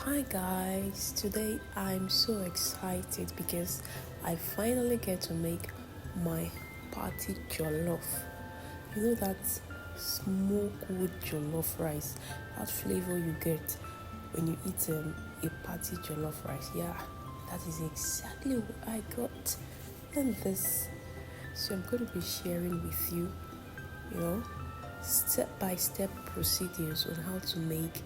Hi guys, today I'm so excited because I finally get to make my party jollof. You know that smoked wood jollof rice, that flavor you get when you eat a party jollof rice. Yeah, that is exactly what I got in this. So I'm going to be sharing with you, step by step procedures on how to make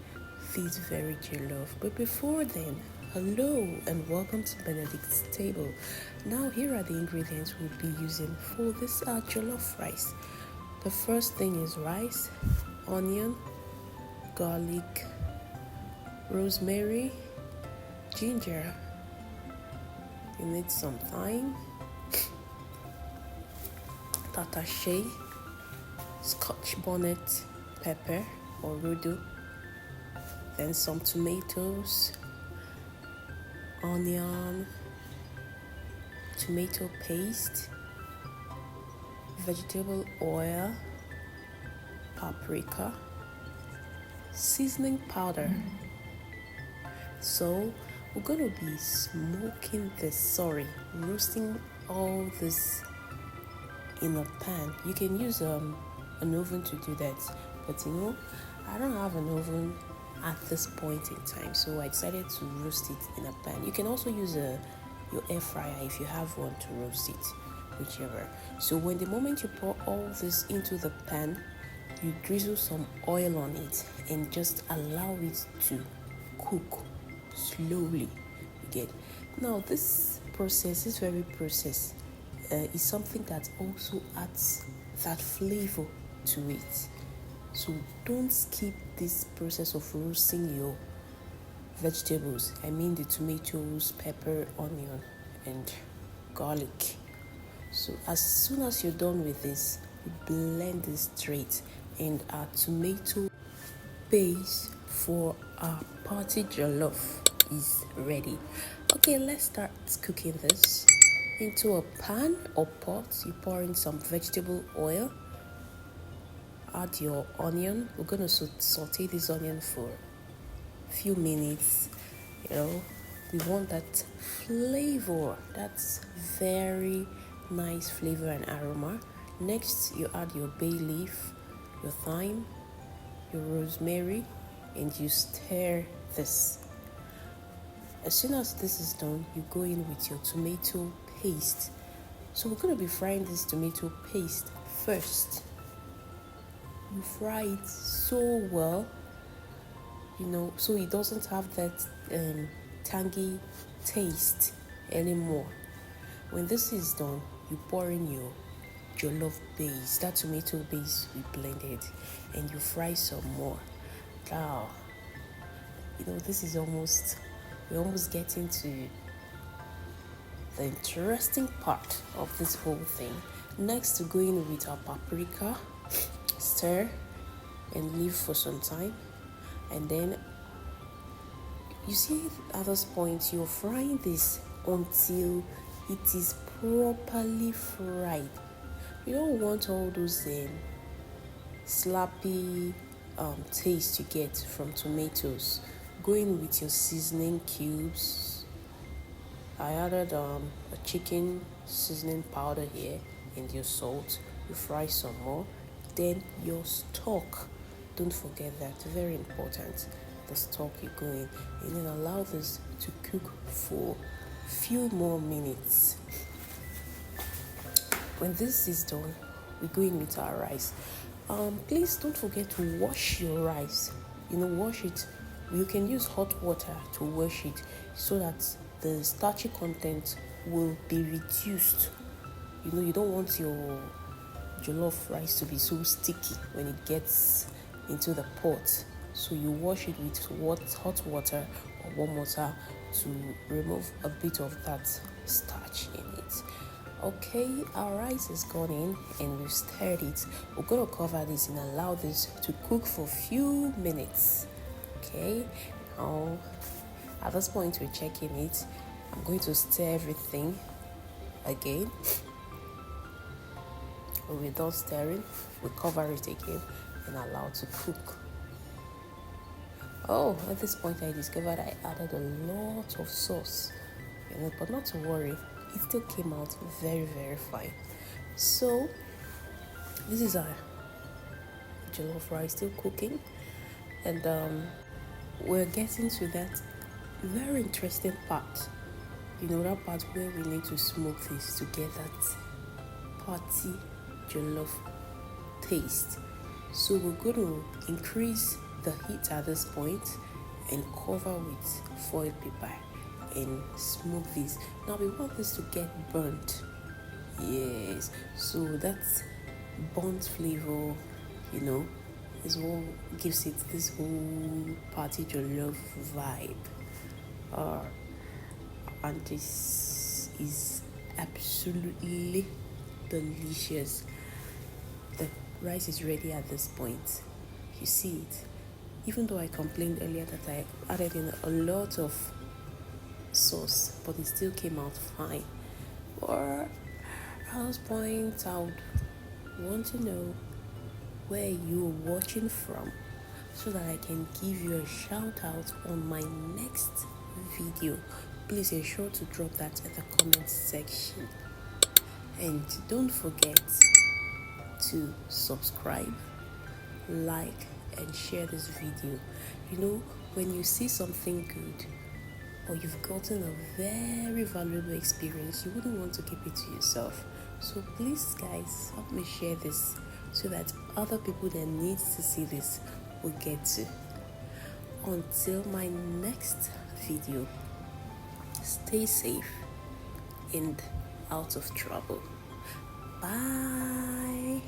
this very jollof. But before then, hello and welcome to Benedict's table. Now here are the ingredients we'll be using for this jollof rice. The first thing is rice, onion, garlic, rosemary, ginger. You need some thyme, tatashe, scotch bonnet pepper or rodo, then some tomatoes, onion, tomato paste, vegetable oil, paprika, seasoning powder. So we're going to be roasting all this in a pan. You can use an oven to do that, but I don't have an oven at this point in time, so I decided to roast it in a pan. You can also use your air fryer if you have one to roast it, whichever. So when the moment you pour all this into the pan, you drizzle some oil on it and just allow it to cook slowly. You get? Now this very process is something that also adds that flavor to it. So don't skip this process of roasting your vegetables. I mean the tomatoes, pepper, onion, and garlic. So as soon as you're done with this, you blend this straight, and our tomato base for our party jollof is ready. Okay, let's start cooking this. Into a pan or pot, you pour in some vegetable oil. Add your onion. We're going to saute this onion for a few minutes. We want that flavor. That's very nice flavor and aroma. Next, you add your bay leaf, your thyme, your rosemary, and you stir this. As soon as this is done, you go in with your tomato paste. So we're going to be frying this tomato paste first. You fry it so well, so it doesn't have that tangy taste anymore. When this is done, you pour in your jollof base, that tomato base we blended, and you fry some more. Wow, this is we're almost getting to the interesting part of this whole thing. Next, to go in with our paprika, stir and leave for some time, and then you see at this point you're frying this until it is properly fried. You don't want all those slappy taste you get from tomatoes. Go in with your seasoning cubes. I added a chicken seasoning powder here and your salt. You fry some more. Then your stock, don't forget that, very important. The stock you go in, and then allow this to cook for a few more minutes. When this is done, we go in with our rice. Please don't forget to wash your rice. Wash it. You can use hot water to wash it so that the starchy content will be reduced. You don't want your jollof rice to be so sticky when it gets into the pot. So you wash it with hot water or warm water to remove a bit of that starch in it. Okay, our rice is gone in and we've stirred it. We're going to cover this and allow this to cook for a few minutes. Okay, now at this point we're checking it. I'm going to stir everything again. When we're done stirring, we cover it again and allow it to cook. Oh, at this point I discovered I added a lot of sauce, but not to worry, it still came out very, very fine. So this is our jollof rice still cooking, and we're getting to that very interesting part. That part where we need to smoke this to get that party jollof taste. So we're going to increase the heat at this point and cover with foil paper and smoke this. Now we want this to get burnt. Yes, so that's burnt flavor, is what gives it this whole party jollof vibe. And this is absolutely delicious. The rice is ready at this point. You see it. Even though I complained earlier that I added in a lot of sauce, but it still came out fine. Or at this point, I would want to know where you're watching from so that I can give you a shout out on my next video. Please ensure to drop that in the comment section. And don't forget to subscribe, like, and share this video. When you see something good or you've gotten a very valuable experience, you wouldn't want to keep it to yourself. So please, guys, help me share this so that other people that need to see this will get to. Until my next video, stay safe and out of trouble. Bye.